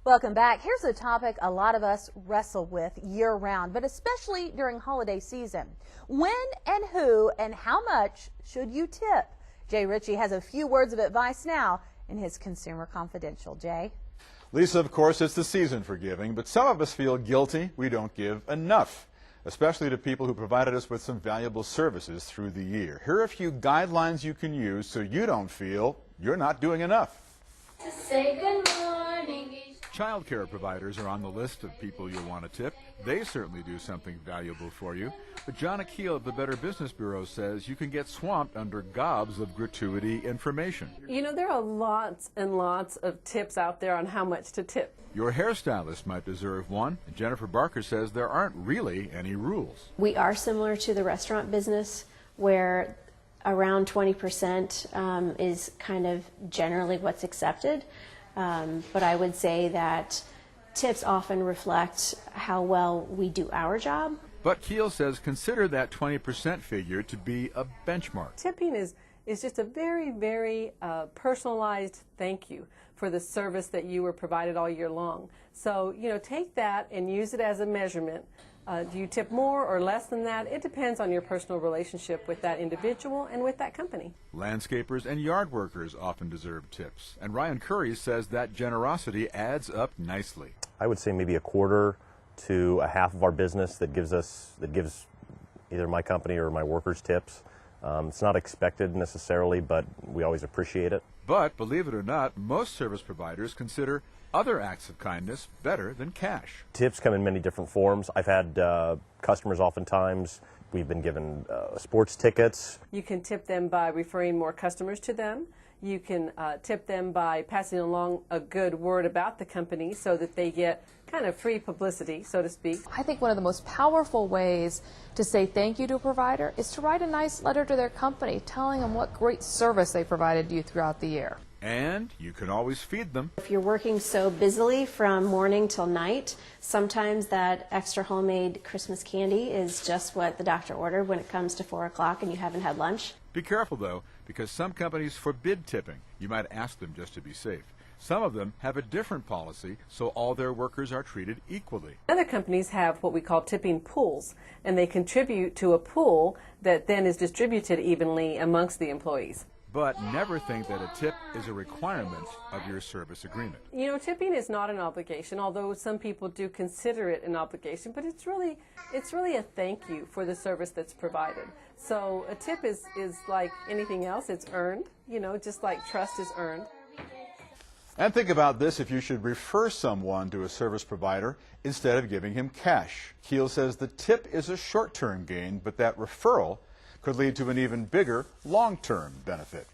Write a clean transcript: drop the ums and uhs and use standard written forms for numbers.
Welcome back. Here's a topic a lot of us wrestle with year-round, but especially during holiday season. When and who and how much should you tip? Jay Ritchie has a few words of advice now in his Consumer Confidential. Jay? Lisa, of course, it's the season for giving, but some of us feel guilty we don't give enough, especially to people who provided us with some valuable services through the year. Here are a few guidelines you can use so you don't feel you're not doing enough. To say good morning. Child care providers are on the list of people you'll want to tip. They certainly do something valuable for you. But John Akeel of the Better Business Bureau says you can get swamped under gobs of gratuity information. You know, there are lots and lots of tips out there on how much to tip. Your hairstylist might deserve one. And Jennifer Barker says there aren't really any rules. We are similar to the restaurant business where around 20% is kind of generally what's accepted. But I would say that tips often reflect how well we do our job. But Keel says consider that 20% figure to be a benchmark. Tipping is just a very, very personalized thank you for the service that you were provided all year long. So, you know, take that and use it as a measurement. Do you tip more or less than that? It depends on your personal relationship with that individual and with that company. Landscapers and yard workers often deserve tips. And Ryan Curry says that generosity adds up nicely. I would say maybe a quarter to a half of our business that gives either my company or my workers tips. It's not expected necessarily, but we always appreciate it. But believe it or not, most service providers consider other acts of kindness better than cash. Tips come in many different forms. I've had customers oftentimes, we've been given sports tickets. You can tip them by referring more customers to them. You can tip them by passing along a good word about the company so that they get kind of free publicity, so to speak. I think one of the most powerful ways to say thank you to a provider is to write a nice letter to their company telling them what great service they provided you throughout the year. And you can always feed them. If you're working so busily from morning till night, sometimes that extra homemade Christmas candy is just what the doctor ordered when it comes to 4 o'clock and you haven't had lunch. Be careful, though, because some companies forbid tipping. You might ask them just to be safe. Some of them have a different policy, so all their workers are treated equally. Other companies have what we call tipping pools, and they contribute to a pool that then is distributed evenly amongst the employees. But never think that a tip is a requirement of your service agreement. You know, tipping is not an obligation, although some people do consider it an obligation, but it's really a thank you for the service that's provided. So a tip is like anything else, it's earned, you know, just like trust is earned. And think about this if you should refer someone to a service provider instead of giving him cash. Keel says the tip is a short-term gain, but that referral could lead to an even bigger long-term benefit.